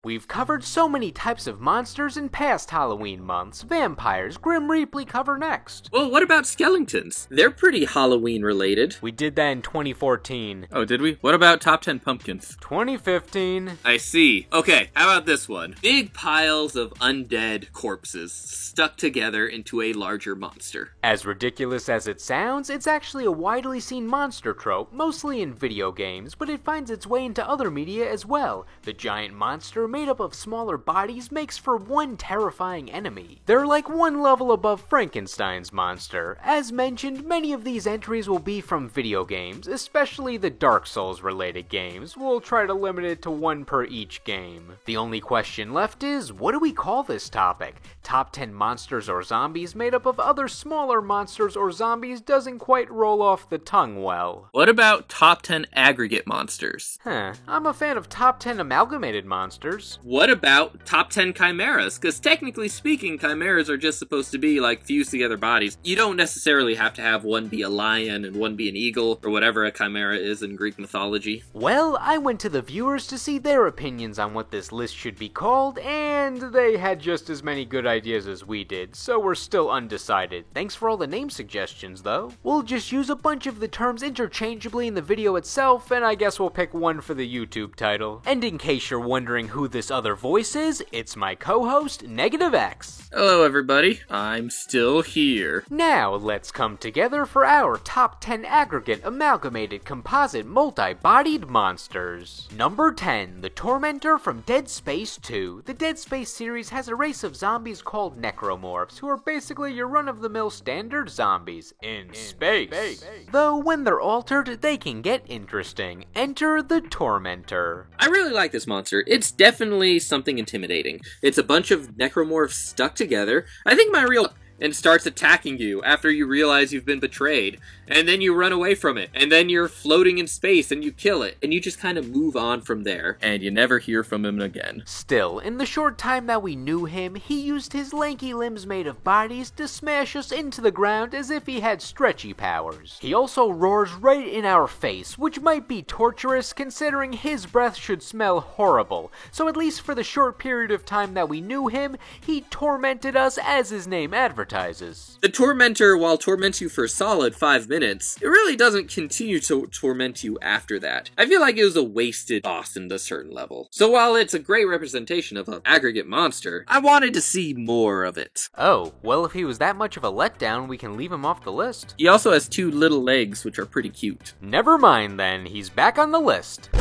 We've covered so many types of monsters in past Halloween months. Vampires, Grim Reaper cover next. Well, what about skeletons? They're pretty Halloween related. We did that in 2014. Oh, did we? What about top 10 pumpkins? 2015. I see. Okay, how about this one? Big piles of undead corpses stuck together into a larger monster. As ridiculous as it sounds, it's actually a widely seen monster trope, mostly in video games, but it finds its way into other media as well. The giant monster made up of smaller bodies makes for one terrifying enemy. They're like one level above Frankenstein's monster. As mentioned, many of these entries will be from video games, especially the Dark Souls related games. We'll try to limit it to one per each game. The only question left is, what do we call this topic? Top 10 monsters or zombies made up of other smaller monsters or zombies doesn't quite roll off the tongue well. What about top 10 aggregate monsters? I'm a fan of top 10 amalgamated monsters. What about top 10 chimeras? Because technically speaking, chimeras are just supposed to be like fused together bodies. You don't necessarily have to have one be a lion and one be an eagle, or whatever a chimera is in Greek mythology. Well, I went to the viewers to see their opinions on what this list should be called, and they had just as many good ideas as we did, so we're still undecided. Thanks for all the name suggestions, though. We'll just use a bunch of the terms interchangeably in the video itself, and I guess we'll pick one for the YouTube title. And in case you're wondering who this other voice is, it's my co-host, Negative X. Hello everybody, I'm still here. Now, let's come together for our top 10 aggregate, amalgamated, composite, multi-bodied monsters. Number 10, the Tormentor from Dead Space 2. The Dead Space series has a race of zombies called necromorphs, who are basically your run-of-the-mill standard zombies in space. Though when they're altered, they can get interesting. Enter the Tormentor. I really like this monster. It's definitely something intimidating. It's a bunch of necromorphs stuck together. I think my real... and starts attacking you after you realize you've been betrayed. And then you run away from it. And then you're floating in space and you kill it. And you just kind of move on from there. And you never hear from him again. Still, in the short time that we knew him, he used his lanky limbs made of bodies to smash us into the ground as if he had stretchy powers. He also roars right in our face, which might be torturous considering his breath should smell horrible. So at least for the short period of time that we knew him, he tormented us as his name advertised. The Tormentor, while torments you for a solid 5 minutes, it really doesn't continue to torment you after that. I feel like it was a wasted boss in a certain level. So while it's a great representation of an aggregate monster, I wanted to see more of it. Oh, well if he was that much of a letdown, we can leave him off the list. He also has 2 little legs, which are pretty cute. Never mind then, he's back on the list.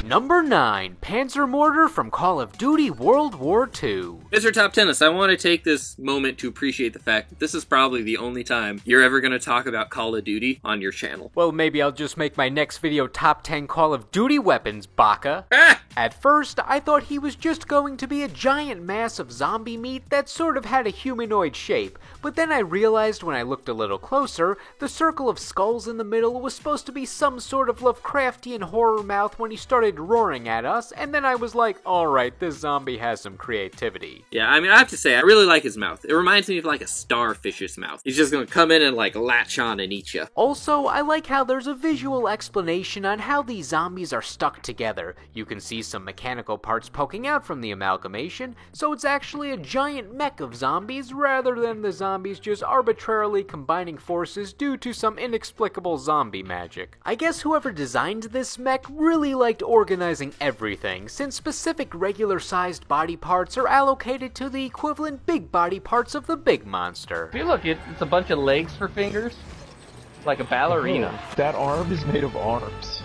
Number 9, Panzer Mortar from Call of Duty World War II. Mr. Top Tennis, I want to take this moment to appreciate the fact that this is probably the only time you're ever going to talk about Call of Duty on your channel. Well, maybe I'll just make my next video top 10 Call of Duty weapons, Baka. Ah! At first, I thought he was just going to be a giant mass of zombie meat that sort of had a humanoid shape, but then I realized when I looked a little closer, the circle of skulls in the middle was supposed to be some sort of Lovecraftian horror mouth when he started roaring at us, and then I was like, alright, this zombie has some creativity. Yeah, I mean, I have to say, I really like his mouth. It reminds me of like a starfish's mouth. He's just gonna come in and like latch on and eat you. Also, I like how there's a visual explanation on how these zombies are stuck together. You can see some mechanical parts poking out from the amalgamation, so it's actually a giant mech of zombies rather than the zombies just arbitrarily combining forces due to some inexplicable zombie magic. I guess whoever designed this mech really liked organizing everything, since specific regular-sized body parts are allocated to the equivalent big body parts of the big monster. See, look, it's a bunch of legs for fingers, like a ballerina. Oh, that arm is made of arms.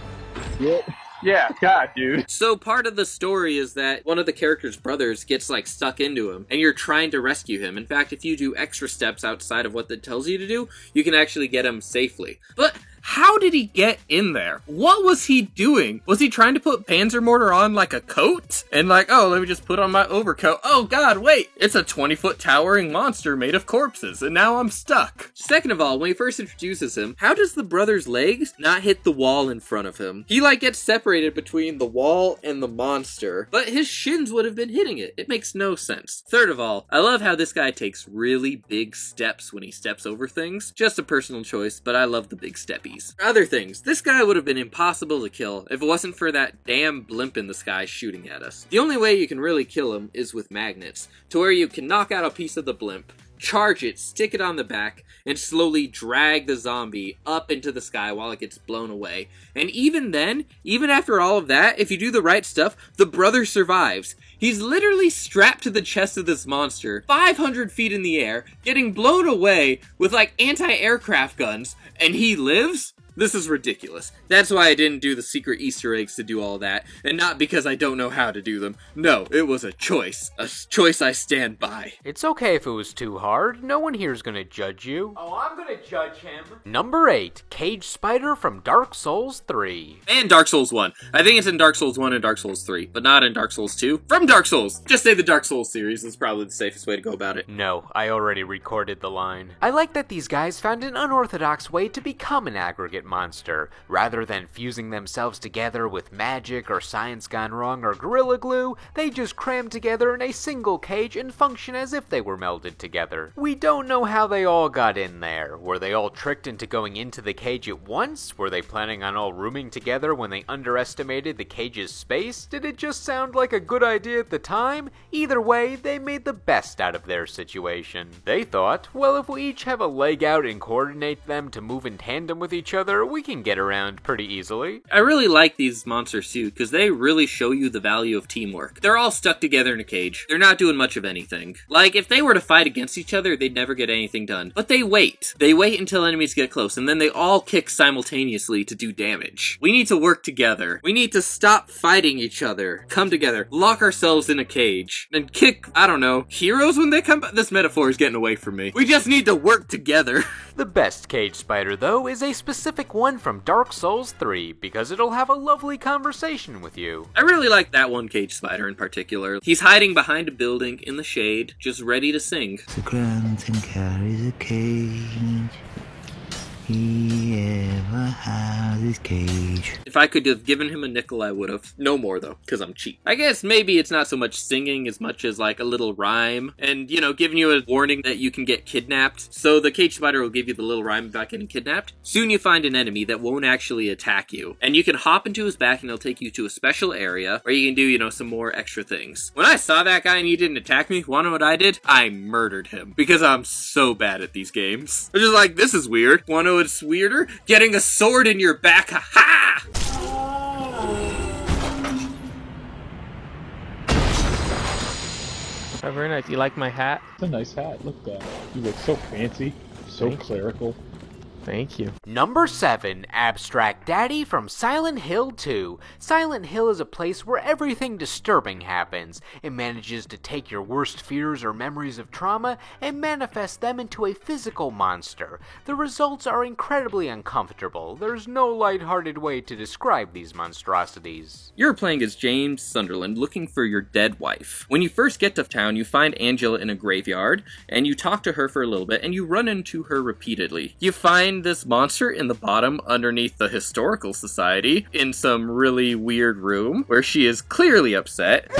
Yeah, God, dude. So part of the story is that one of the character's brothers gets like stuck into him, and you're trying to rescue him. In fact, if you do extra steps outside of what that tells you to do, you can actually get him safely. But how did he get in there? What was he doing? Was he trying to put Panzer Mortar on like a coat? And like, oh, let me just put on my overcoat. Oh god, wait, it's a 20-foot towering monster made of corpses, and now I'm stuck. Second of all, when he first introduces him, how does the brother's legs not hit the wall in front of him? He like gets separated between the wall and the monster, but his shins would have been hitting it. It makes no sense. Third of all, I love how this guy takes really big steps when he steps over things. Just a personal choice, but I love the big steppies. enemies. Other things, this guy would have been impossible to kill if it wasn't for that damn blimp in the sky shooting at us. The only way you can really kill him is with magnets, to where you can knock out a piece of the blimp, charge it, stick it on the back, and slowly drag the zombie up into the sky while it gets blown away. And even then, even after all of that, if you do the right stuff, the brother survives. He's literally strapped to the chest of this monster, 500 feet in the air, getting blown away with like anti-aircraft guns, and he lives? This is ridiculous. That's why I didn't do the secret Easter eggs to do all that, and not because I don't know how to do them. No, it was a choice I stand by. It's okay if it was too hard. No one here's gonna judge you. Oh, I'm gonna judge him. Number 8, Cage Spider from Dark Souls 3. And Dark Souls 1. I think it's in Dark Souls 1 and Dark Souls 3, but not in Dark Souls 2. From Dark Souls! Just say the Dark Souls series is probably the safest way to go about it. No, I already recorded the line. I like that these guys found an unorthodox way to become an aggregate monster. Rather than fusing themselves together with magic or science gone wrong or gorilla glue, they just crammed together in a single cage and function as if they were melded together. We don't know how they all got in there. Were they all tricked into going into the cage at once? Were they planning on all rooming together when they underestimated the cage's space? Did it just sound like a good idea at the time? Either way, they made the best out of their situation. They thought, well, if we each have a leg out and coordinate them to move in tandem with each other, we can get around pretty easily. I really like these monsters too, because they really show you the value of teamwork. They're all stuck together in a cage. They're not doing much of anything. Like, if they were to fight against each other, they'd never get anything done. But they wait. They wait until enemies get close, and then they all kick simultaneously to do damage. We need to work together. We need to stop fighting each other. Come together. Lock ourselves in a cage. And kick, I don't know, heroes when they come back? This metaphor is getting away from me. We just need to work together. The best Cage Spider, though, is a specific one from Dark Souls 3, because it'll have a lovely conversation with you. I really like that one Cage Spider in particular. He's hiding behind a building in the shade, just ready to sing. The ground and carries a cage. He ever has his cage. If I could have given him a nickel, I would have. No more, though, because I'm cheap. I guess maybe it's not so much singing as much as like a little rhyme and, you know, giving you a warning that you can get kidnapped. So the Cage Spider will give you the little rhyme about getting kidnapped. Soon you find an enemy that won't actually attack you. And you can hop into his back and he'll take you to a special area where you can do, you know, some more extra things. When I saw that guy and he didn't attack me, wanna know what I did? I murdered him. Because I'm so bad at these games. I'm just like, this is weird. Wanna know what's weirder? Getting a sword in your back. Ha-ha! Oh, very nice. You like my hat? It's a nice hat. Look at that. You look so fancy, so clerical. Thank you. Number 7, Abstract Daddy from Silent Hill 2. Silent Hill is a place where everything disturbing happens. It manages to take your worst fears or memories of trauma and manifest them into a physical monster. The results are incredibly uncomfortable. There's no lighthearted way to describe these monstrosities. You're playing as James Sunderland looking for your dead wife. When you first get to town, you find Angela in a graveyard, and you talk to her for a little bit, and you run into her repeatedly. You find this monster in the bottom underneath the Historical Society in some really weird room where she is clearly upset.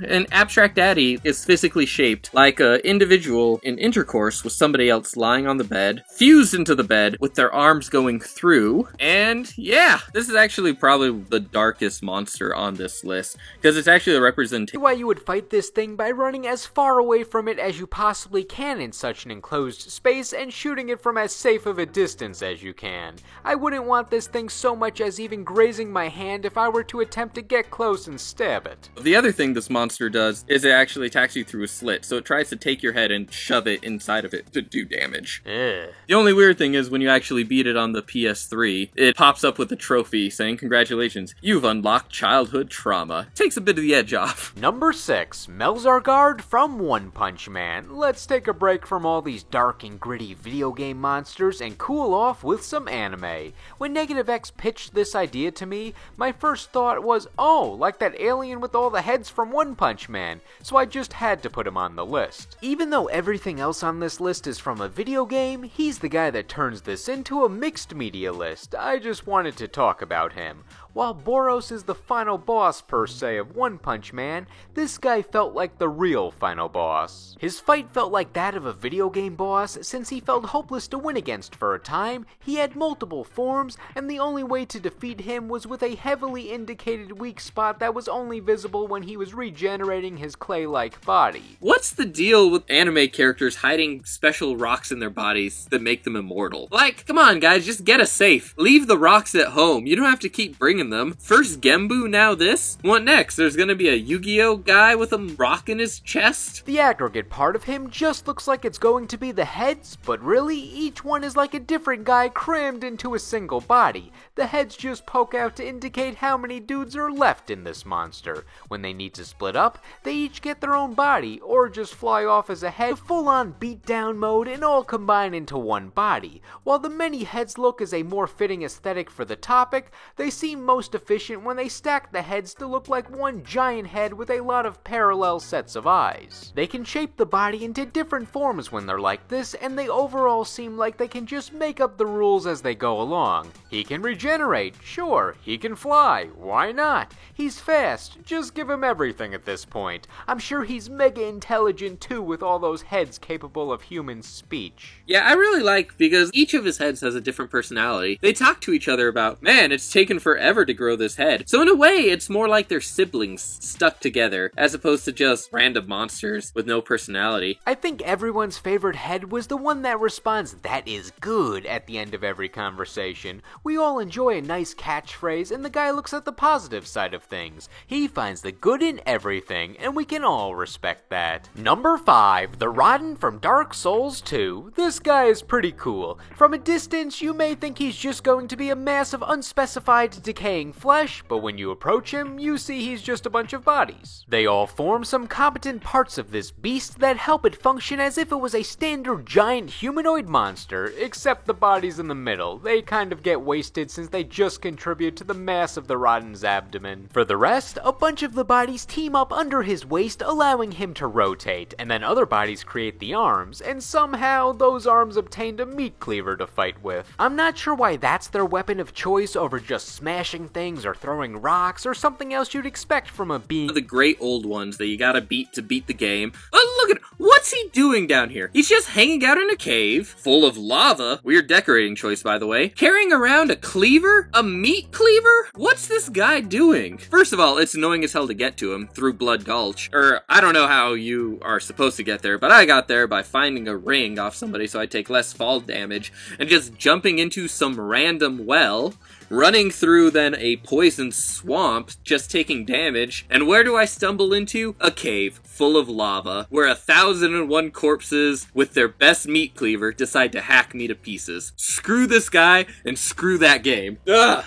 And Abstract Daddy is physically shaped like an individual in intercourse with somebody else lying on the bed, fused into the bed with their arms going through. And yeah, this is actually probably the darkest monster on this list, because it's actually a representation. Why you would fight this thing by running as far away from it as you possibly can in such an enclosed space and shooting it from as safe of a distance as you can. I wouldn't want this thing so much as even grazing my hand if I were to attempt to get close and stab it. The other thing this monster does is it actually attacks you through a slit, so it tries to take your head and shove it inside of it to do damage. Ugh. The only weird thing is when you actually beat it on the PS3, it pops up with a trophy saying, "Congratulations, you've unlocked childhood trauma." Takes a bit of the edge off. Number 6, Melzargard from One Punch Man. Let's take a break from all these dark and gritty video game monsters and cool off with some anime. When Negative X pitched this idea to me, my first thought was, oh, like that alien with all the heads from One Punch Man, so I just had to put him on the list. Even though everything else on this list is from a video game, he's the guy that turns this into a mixed media list. I just wanted to talk about him. While Boros is the final boss per se of One Punch Man, this guy felt like the real final boss. His fight felt like that of a video game boss since he felt hopeless to win against for a time, he had multiple forms, and the only way to defeat him was with a heavily indicated weak spot that was only visible when he was regenerating his clay-like body. What's the deal with anime characters hiding special rocks in their bodies that make them immortal? Like, come on guys, just get a safe. Leave the rocks at home. You don't have to keep bringing them. First Gembu, now this? What next? There's gonna be a Yu-Gi-Oh guy with a rock in his chest? The aggregate part of him just looks like it's going to be the heads, but really, each one is like a different guy crammed into a single body. The heads just poke out to indicate how many dudes are left in this monster. When they need to split up, they each get their own body, or just fly off as a head, full-on beatdown mode, and all combine into one body. While the many heads look as a more fitting aesthetic for the topic, they seem most efficient when they stack the heads to look like one giant head with a lot of parallel sets of eyes. They can shape the body into different forms when they're like this, and they overall seem like they can just make up the rules as they go along. He can regenerate, sure. He can fly, why not? He's fast, just give him everything at this point. I'm sure he's mega intelligent too with all those heads capable of human speech. Yeah, I really like because each of his heads has a different personality. They talk to each other about, man, it's taken forever to grow this head. So in a way, it's more like they're siblings stuck together, as opposed to just random monsters with no personality. I think everyone's favorite head was the one that responds, "That is good," at the end of every conversation. We all enjoy a nice catchphrase, and the guy looks at the positive side of things. He finds the good in everything, and we can all respect that. Number 5, the Raiden from Dark Souls 2. This guy is pretty cool. From a distance, you may think he's just going to be a mass of unspecified decaying flesh, but when you approach him, you see he's just a bunch of bodies. They all form some competent parts of this beast that help it function as if it was a standard giant humanoid monster, except the bodies in the middle. They kind of get wasted since they just contribute to the mass of the Raiden's abdomen. For the rest, a bunch of the bodies team up under his waist, allowing him to rotate, and then other bodies create the arms, and somehow those arms obtained a meat cleaver to fight with. I'm not sure why that's their weapon of choice over just smashing things or throwing rocks or something else you'd expect from a being. The great old ones that you gotta beat to beat the game. Oh, look at, what's he doing down here? He's just hanging out in a cave full of lava. Weird decorating choice, by the way. Carrying around a cleaver? A meat cleaver? What's this guy doing? First of all, it's annoying as hell to get to him through Blood Gulch. Or, I don't know how you are supposed to get there, but I got there by finding a ring off somebody so I take less fall damage, and just jumping into some random well, running through then a poison swamp, just taking damage, and where do I stumble into? A cave full of lava, where 1,001 corpses with their best meat cleaver decide to hack me to pieces. Screw this guy, and screw that game. Ugh!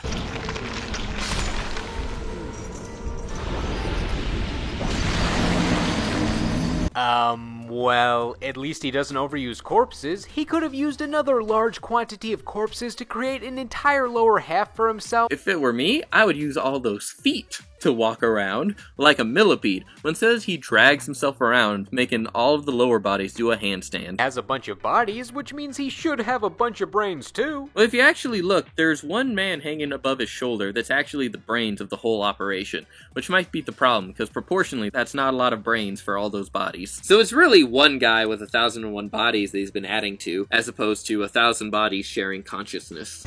Well, at least he doesn't overuse corpses. He could have used another large quantity of corpses to create an entire lower half for himself. If it were me, I would use all those feet to walk around like a millipede. When it says he drags himself around, making all of the lower bodies do a handstand. Has a bunch of bodies, which means he should have a bunch of brains too. Well, if you actually look, there's one man hanging above his shoulder that's actually the brains of the whole operation, which might be the problem, because proportionally, that's not a lot of brains for all those bodies. So it's really one guy with 1,001 bodies that he's been adding to, as opposed to 1,000 bodies sharing consciousness.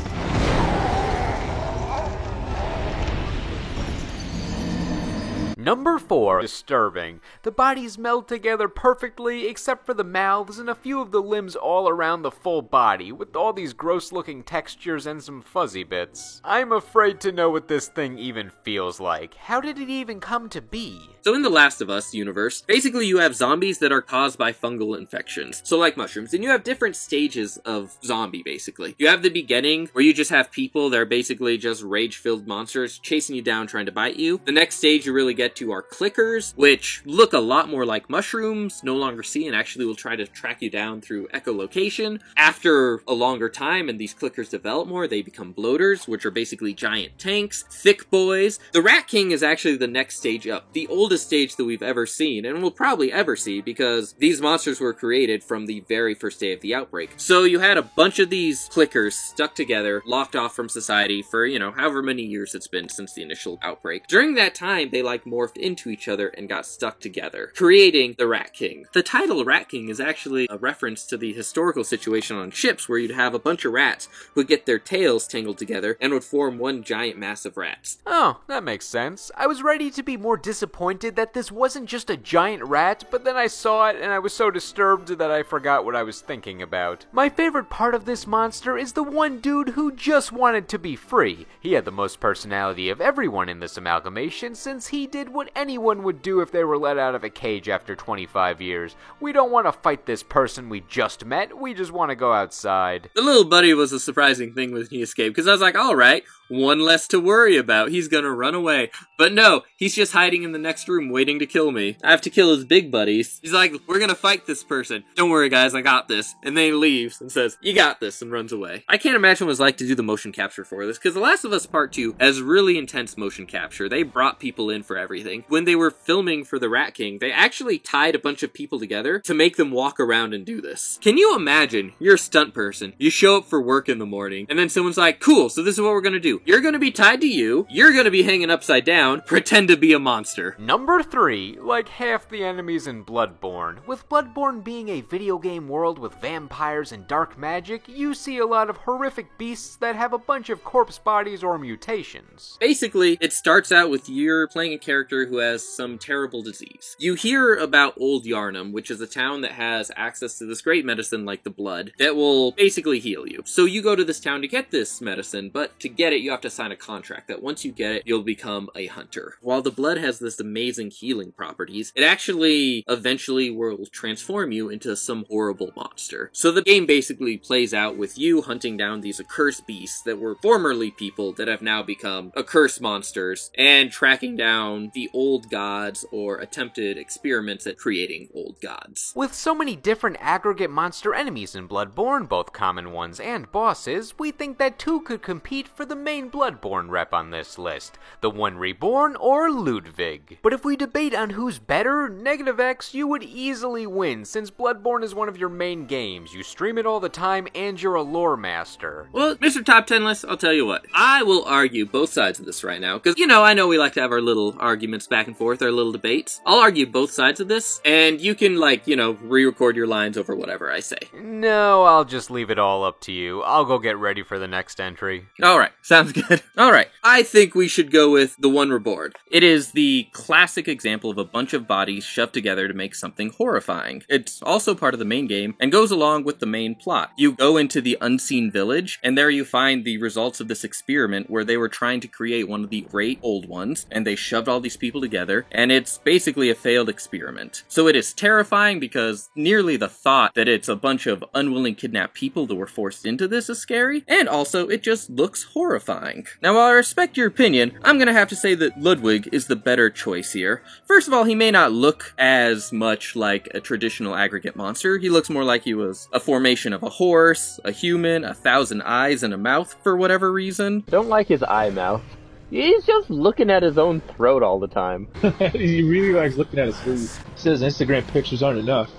Number 4, disturbing. The bodies meld together perfectly except for the mouths and a few of the limbs all around the full body, with all these gross looking textures and some fuzzy bits. I'm afraid to know what this thing even feels like. How did it even come to be? So in the Last of Us universe, basically you have zombies that are caused by fungal infections. So like mushrooms, and you have different stages of zombie, basically. You have the beginning, where you just have people that are basically just rage-filled monsters chasing you down trying to bite you. The next stage you really get to are clickers, which look a lot more like mushrooms, no longer see, and actually will try to track you down through echolocation. After a longer time and these clickers develop more, they become bloaters, which are basically giant tanks, thick boys. The Rat King is actually the next stage up, the oldest stage that we've ever seen, and will probably ever see, because these monsters were created from the very first day of the outbreak. So you had a bunch of these clickers stuck together, locked off from society for, however many years it's been since the initial outbreak. During that time, they morphed into each other and got stuck together, creating the Rat King. The title Rat King is actually a reference to the historical situation on ships where you'd have a bunch of rats who would get their tails tangled together and would form one giant mass of rats. Oh, that makes sense. I was ready to be more disappointed that this wasn't just a giant rat, but then I saw it and I was so disturbed that I forgot what I was thinking about. My favorite part of this monster is the one dude who just wanted to be free. He had the most personality of everyone in this amalgamation, since he did what anyone would do if they were let out of a cage after 25 years. We don't want to fight this person we just met, we just want to go outside. The little buddy was a surprising thing when he escaped, because I was like, alright, one less to worry about, he's gonna run away. But no, he's just hiding in the next room waiting to kill me. I have to kill his big buddies. He's like, we're gonna fight this person. Don't worry guys, I got this. And then he leaves and says, you got this, and runs away. I can't imagine what it was like to do the motion capture for this, because The Last of Us Part 2 has really intense motion capture. They brought people in for everything. When they were filming for the Rat King, they actually tied a bunch of people together to make them walk around and do this. Can you imagine, you're a stunt person, you show up for work in the morning, and then someone's like, cool, so this is what we're gonna do. You're gonna be tied to you, you're gonna be hanging upside down, pretend to be a monster. Number 3, like half the enemies in Bloodborne. With Bloodborne being a video game world with vampires and dark magic, you see a lot of horrific beasts that have a bunch of corpse bodies or mutations. Basically, it starts out with you're playing a character who has some terrible disease. You hear about Old Yarnum, which is a town that has access to this great medicine like the blood that will basically heal you. So you go to this town to get this medicine, but to get it you have to sign a contract that once you get it, you'll become a hunter. While the blood has this amazing healing properties, it actually eventually will transform you into some horrible monster. So the game basically plays out with you hunting down these accursed beasts that were formerly people that have now become accursed monsters, and tracking down the old gods or attempted experiments at creating old gods. With so many different aggregate monster enemies in Bloodborne, both common ones and bosses, we think that 2 could compete for the main Bloodborne rep on this list, the One Reborn or Ludwig. But if we debate on who's better, Negative X, you would easily win, since Bloodborne is one of your main games, you stream it all the time, and you're a lore master. Well, Mr. Top 10 List, I'll tell you what, I will argue both sides of this right now, because, I know we like to have our little arguments back and forth, our little debates. I'll argue both sides of this, and you can, re-record your lines over whatever I say. No, I'll just leave it all up to you. I'll go get ready for the next entry. Alright, sounds good. Alright, I think we should go with The One Reborn. It is the classic example of a bunch of bodies shoved together to make something horrifying. It's also part of the main game, and goes along with the main plot. You go into the Unseen Village, and there you find the results of this experiment where they were trying to create one of the great old ones, and they shoved all these people together, and it's basically a failed experiment. So it is terrifying because nearly the thought that it's a bunch of unwilling kidnapped people that were forced into this is scary, and also it just looks horrifying. Now while I respect your opinion, I'm gonna have to say that Ludwig is the better choice here. First of all, he may not look as much like a traditional aggregate monster. He looks more like he was a formation of a horse, a human, 1,000 eyes and a mouth for whatever reason. Don't like his eye mouth. He's just looking at his own throat all the time. He really likes looking at his food. Says Instagram pictures aren't enough.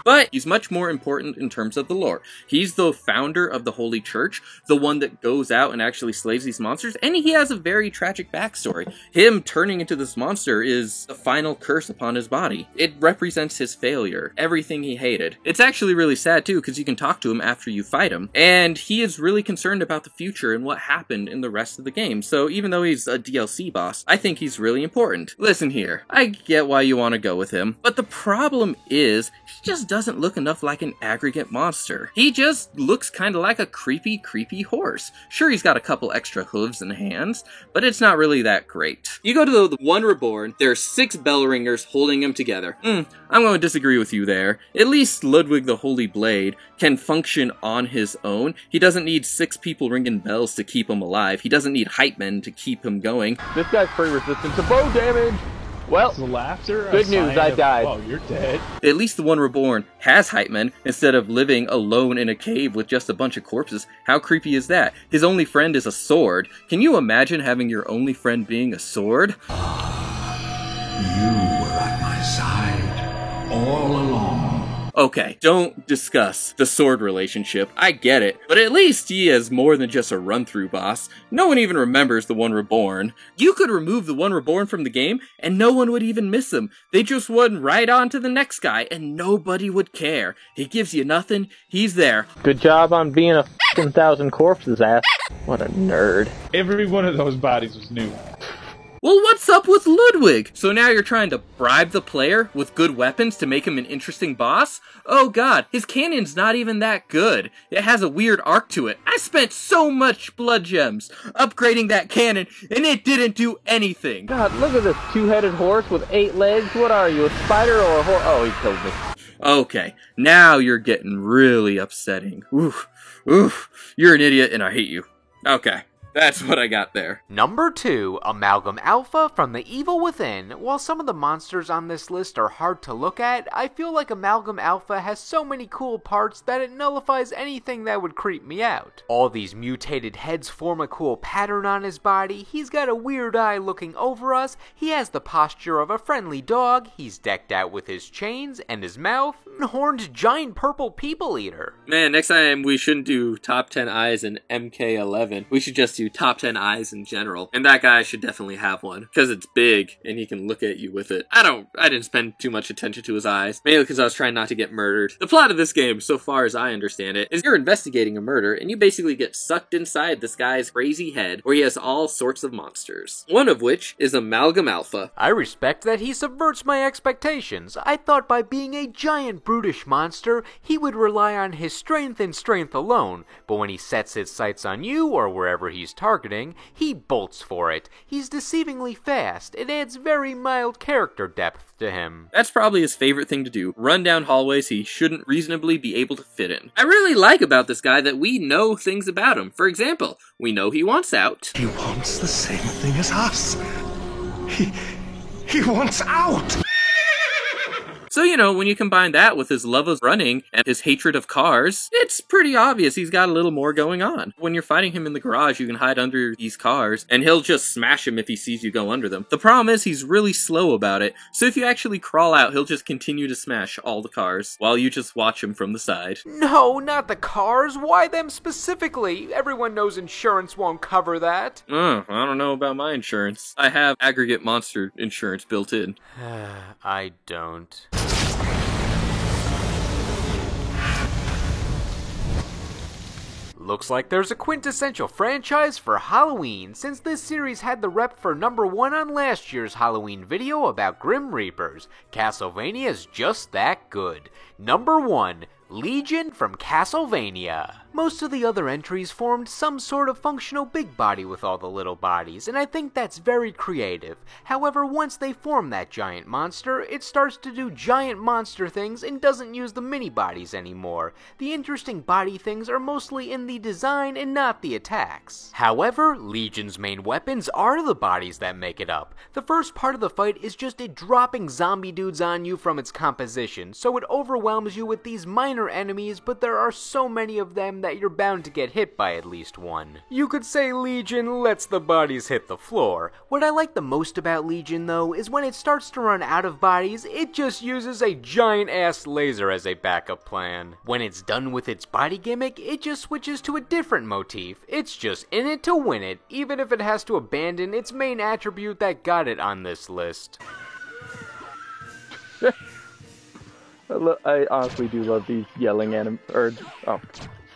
But he's much more important in terms of the lore. He's the founder of the Holy Church, the one that goes out and actually slays these monsters, and he has a very tragic backstory. Him turning into this monster is the final curse upon his body. It represents his failure, everything he hated. It's actually really sad too, because you can talk to him after you fight him, and he is really concerned about the future and what happened in the rest of the game. So even though he's a DLC boss, I think he's really important. Listen here, I get why you want to go with him, but the problem is, he just doesn't look enough like an aggregate monster. He just looks kind of like a creepy horse. Sure, he's got a couple extra hooves and hands, but it's not really that great. You go to the One Reborn, there's 6 bell ringers holding him together. I'm going to disagree with you there. At least Ludwig the Holy Blade can function on his own. He doesn't need 6 people ringing bells to keep him alive. He doesn't need hype men to keep him going. This guy's pretty resistant to bow damage. Well, Is laughter a good news, sign I of, died. Oh, you're dead. At least the One Reborn has hype men instead of living alone in a cave with just a bunch of corpses. How creepy is that? His only friend is a sword. Can you imagine having your only friend being a sword? You were at my side all along. Okay, don't discuss the sword relationship. I get it. But at least he is more than just a run-through boss. No one even remembers the One Reborn. You could remove the One Reborn from the game, and no one would even miss him. They just went right on to the next guy, and nobody would care. He gives you nothing, he's there. good job on being a f***ing 1,000 corpses, ass. What a nerd. Every one of those bodies was new. Well, what's up with Ludwig? So now you're trying to bribe the player with good weapons to make him an interesting boss? Oh god, his cannon's not even that good. It has a weird arc to it. I spent so much blood gems upgrading that cannon, and it didn't do anything. God, look at this two-headed horse with 8 legs. What are you, a spider or a horse? Oh, he killed me. Okay, now you're getting really upsetting. Oof, you're an idiot and I hate you. Okay. That's what I got there. Number 2, Amalgam Alpha from The Evil Within. While some of the monsters on this list are hard to look at, I feel like Amalgam Alpha has so many cool parts that it nullifies anything that would creep me out. All these mutated heads form a cool pattern on his body, he's got a weird eye looking over us, he has the posture of a friendly dog, he's decked out with his chains and his mouth, and horned giant purple people eater. Man, next time we shouldn't do top 10 eyes in MK11. We should just do top 10 eyes in general. And that guy should definitely have one, because it's big and he can look at you with it. I didn't spend too much attention to his eyes, mainly because I was trying not to get murdered. The plot of this game, so far as I understand it, is you're investigating a murder and you basically get sucked inside this guy's crazy head where he has all sorts of monsters. One of which is Amalgam Alpha. I respect that he subverts my expectations. I thought by being a giant brutish monster, he would rely on his strength and strength alone, but when he sets his sights on you or wherever he's targeting, he bolts for it. He's deceivingly fast. It adds very mild character depth to him. That's probably his favorite thing to do, run down hallways he shouldn't reasonably be able to fit in. I really like about this guy that we know things about him. For example, we know he wants out. He wants the same thing as us. He wants out. So, you know, when you combine that with his love of running and his hatred of cars, it's pretty obvious he's got a little more going on. When you're fighting him in the garage, you can hide under these cars, and he'll just smash him if he sees you go under them. The problem is he's really slow about it, so if you actually crawl out, he'll just continue to smash all the cars, while you just watch him from the side. No, not the cars. Why them specifically? Everyone knows insurance won't cover that. I don't know about my insurance. I have aggregate monster insurance built in. I don't. Looks like there's a quintessential franchise for Halloween, since this series had the rep for number 1 on last year's Halloween video about Grim Reapers. Castlevania's just that good. Number 1, Legion from Castlevania. Most of the other entries formed some sort of functional big body with all the little bodies, and I think that's very creative. However, once they form that giant monster, it starts to do giant monster things and doesn't use the mini bodies anymore. The interesting body things are mostly in the design and not the attacks. However, Legion's main weapons are the bodies that make it up. The first part of the fight is just it dropping zombie dudes on you from its composition, so it overwhelms you with these minor enemies, but there are so many of them that you're bound to get hit by at least one. You could say Legion lets the bodies hit the floor. What I like the most about Legion, though, is when it starts to run out of bodies, it just uses a giant-ass laser as a backup plan. When it's done with its body gimmick, it just switches to a different motif. It's just in it to win it, even if it has to abandon its main attribute that got it on this list. I honestly do love these yelling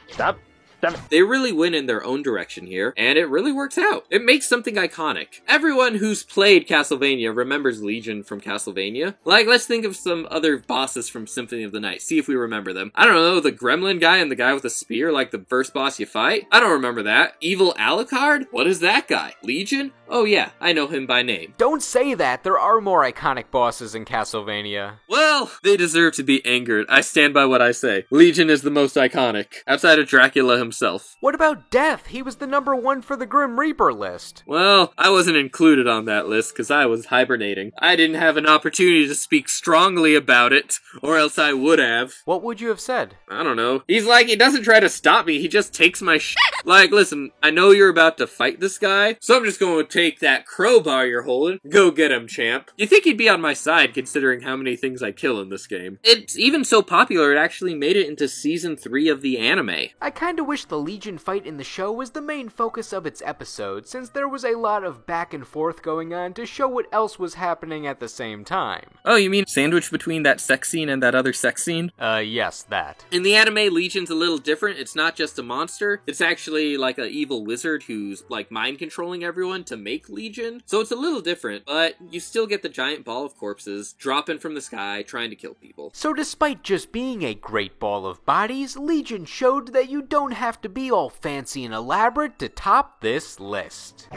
Stop! Stop it! They really win in their own direction here, and it really works out. It makes something iconic. Everyone who's played Castlevania remembers Legion from Castlevania. Like, let's think of some other bosses from Symphony of the Night, see if we remember them. I don't know, the gremlin guy and the guy with the spear, like the first boss you fight? I don't remember that. Evil Alucard? What is that guy? Legion? Oh yeah, I know him by name. Don't say that, there are more iconic bosses in Castlevania. Well, they deserve to be angered. I stand by what I say. Legion is the most iconic. Outside of Dracula himself, himself. What about Death? He was the number 1 for the Grim Reaper list. Well, I wasn't included on that list because I was hibernating. I didn't have an opportunity to speak strongly about it, or else I would have. What would you have said? I don't know. He's like, he doesn't try to stop me, he just takes my shit. Like, listen, I know you're about to fight this guy, so I'm just going to take that crowbar you're holding. Go get him, champ. You think he'd be on my side considering how many things I kill in this game. It's even so popular it actually made it into season 3 of the anime. I kinda wish the Legion fight in the show was the main focus of its episode, since there was a lot of back and forth going on to show what else was happening at the same time. Oh, you mean sandwiched between that sex scene and that other sex scene? Yes, that. In the anime, Legion's a little different. It's not just a monster. It's actually like an evil wizard who's like mind controlling everyone to make Legion. So it's a little different, but you still get the giant ball of corpses dropping from the sky trying to kill people. So despite just being a great ball of bodies, Legion showed that you don't have to be all fancy and elaborate to top this list.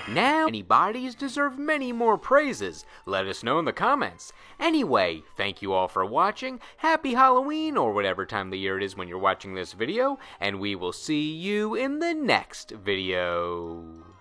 Now, many bodies deserve many more praises. Let us know in the comments. Anyway, thank you all for watching. Happy Halloween, or whatever time of the year it is when you're watching this video, and we will see you in the next video.